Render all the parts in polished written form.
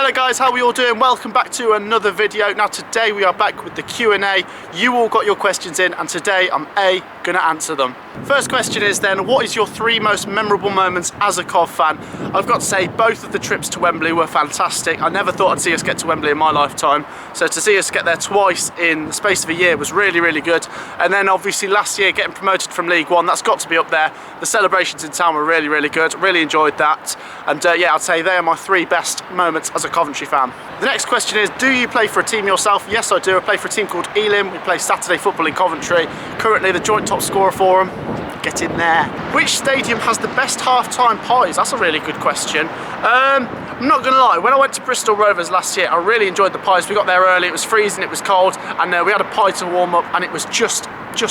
Hello guys, how are we all doing? Welcome back to another video. Now today we are back with the Q&A. You all got your questions in and today I'm gonna answer them. First question is then, what is your 3 most memorable moments as a Cov fan? I've got to say both of the trips to Wembley were fantastic. I never thought I'd see us get to Wembley in my lifetime. So to see us get there twice in the space of a year was really, really good. And then obviously last year getting promoted from League One, that's got to be up there. The celebrations in town were really, really good. Really enjoyed that. And yeah, I'd say they are my 3 best moments as a Coventry fan. The next question is, do you play for a team yourself? Yes, I do. I play for a team called Elim. We play Saturday football in Coventry. Currently the joint top scorer for them. Get in there. Which stadium has the best half-time pies? That's a really good question. I'm not gonna lie, when I went to Bristol Rovers last year, I really enjoyed the pies. We got there early, it was freezing, it was cold, and we had a pie to warm up, and it was just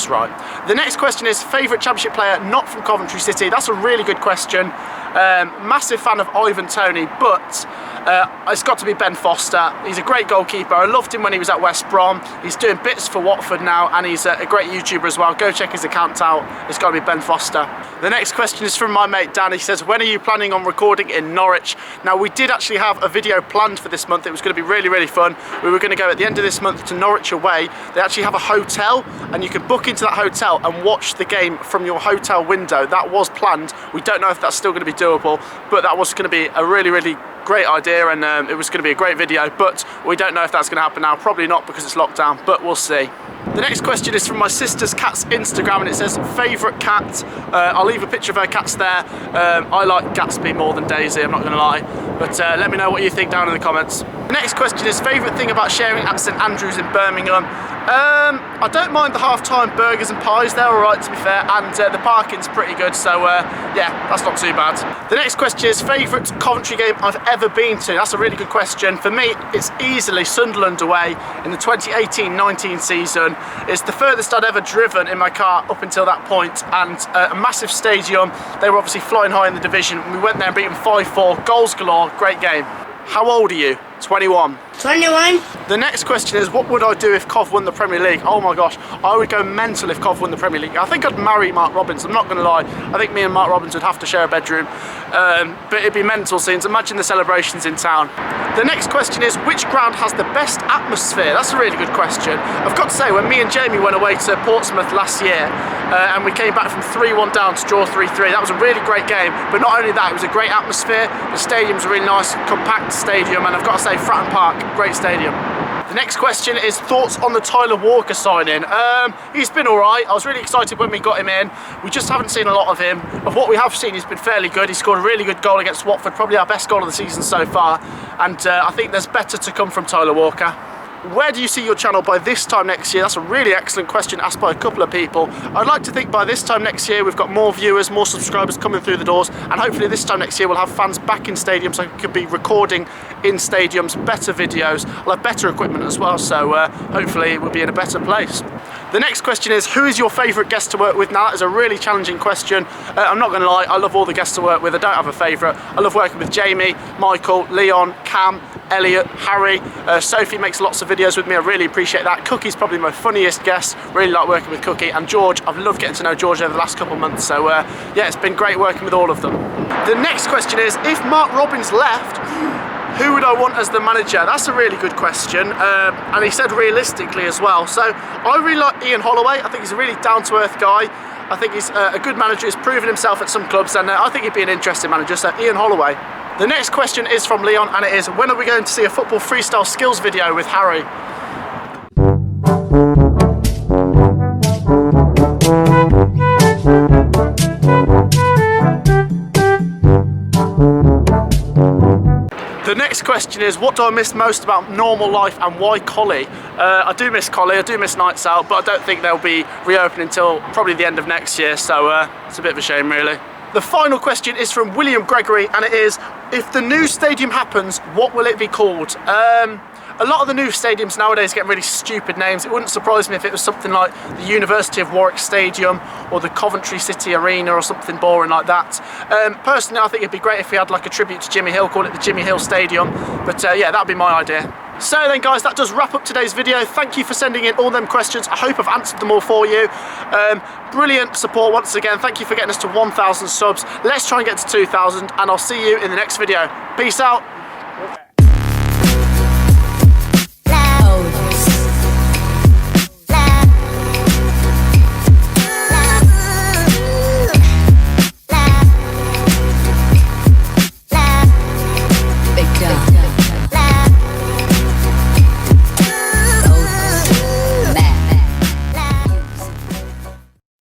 right. The next question is, favourite Championship player not from Coventry City? That's a really good question. Massive fan of Ivan Toney, but it's got to be Ben Foster. He's a great goalkeeper. I loved him when he was at West Brom. He's doing bits for Watford now, and he's a great YouTuber as well. Go check his account out. It's got to be Ben Foster. The next question is from my mate Dan. He says, when are you planning on recording in Norwich? Now, we did actually have a video planned for this month. It was going to be really, really fun. We were going to go at the end of this month to Norwich away. They actually have a hotel, and you can book into that hotel and watch the game from your hotel window. That was planned. We don't know if that's still going to be doable, but that was going to be a really, really great idea, and it was going to be a great video, but we don't know if that's going to happen now. Probably not, because it's locked down, but we'll see. The next question is from my sister's cat's Instagram, and it says favourite cat. I'll leave a picture of her cats there. I like Gatsby more than Daisy, I'm not going to lie, but let me know what you think down in the comments. The next question is favourite thing about sharing at St Andrews in Birmingham. I don't mind the half-time burgers and pies, they're alright to be fair, and the parking's pretty good, so yeah, that's not too bad. The next question is favourite Coventry game I've ever been to. That's a really good question. For me, it's easily Sunderland away in the 2018-19 season. It's the furthest I'd ever driven in my car up until that point, and a massive stadium. They were obviously flying high in the division. We went there and beat them 5-4, goals galore, great game. How old are you? 21. 21. The next question is, what would I do if Cov won the Premier League? Oh my gosh, I would go mental if Cov won the Premier League. I think I'd marry Mark Robbins, I'm not going to lie. I think me and Mark Robbins would have to share a bedroom. But it'd be mental scenes. Imagine the celebrations in town. The next question is, which ground has the best atmosphere? That's a really good question. I've got to say, when me and Jamie went away to Portsmouth last year, and we came back from 3-1 down to draw 3-3, that was a really great game. But not only that, it was a great atmosphere. The stadium's a really nice, compact stadium, and I've got to say, Fratton Park, great stadium. The next question is thoughts on the Tyler Walker signing. He's been alright. I was really excited when we got him in. We just haven't seen a lot of him. Of what we have seen, he's been fairly good. He scored a really good goal against Watford, probably our best goal of the season so far. And I think there's better to come from Tyler Walker. Where do you see your channel by this time next year? That's a really excellent question asked by a couple of people. I'd like to think by this time next year we've got more viewers, more subscribers coming through the doors, and hopefully this time next year we'll have fans back in stadiums, so we could be recording in stadiums, better videos. I'll have better equipment as well, so hopefully we'll be in a better place. The next question is, who is your favourite guest to work with? Now that is a really challenging question. I'm not going to lie, I love all the guests to work with. I don't have a favourite. I love working with Jamie, Michael, Leon, Cam, Elliot, Harry, Sophie makes lots of videos with me, I really appreciate that. Cookie's probably my funniest guest, really like working with Cookie, and George, I've loved getting to know George over the last couple of months, so yeah, it's been great working with all of them. The next question is, if Mark Robbins left, who would I want as the manager? That's a really good question, and he said realistically as well. So I really like Ian Holloway. I think he's a really down-to-earth guy. I think he's a good manager. He's proven himself at some clubs, and I think he'd be an interesting manager, so Ian Holloway. The next question is from Leon, and it is, when are we going to see a football freestyle skills video with Harry? The next question is, what do I miss most about normal life and why Collie? I do miss Collie, I do miss nights out, but I don't think they'll be reopening until probably the end of next year, so it's a bit of a shame really. The final question is from William Gregory, and it is, if the new stadium happens, what will it be called? A lot of the new stadiums nowadays get really stupid names. It wouldn't surprise me if it was something like the University of Warwick Stadium or the Coventry City Arena or something boring like that. Personally, I think it'd be great if we had like a tribute to Jimmy Hill, call it the Jimmy Hill Stadium. But yeah, that'd be my idea. So then guys, that does wrap up today's video. Thank you for sending in all them questions. I hope I've answered them all for you. Brilliant support once again. Thank you for getting us to 1,000 subs. Let's try and get to 2,000, and I'll see you in the next video. Peace out.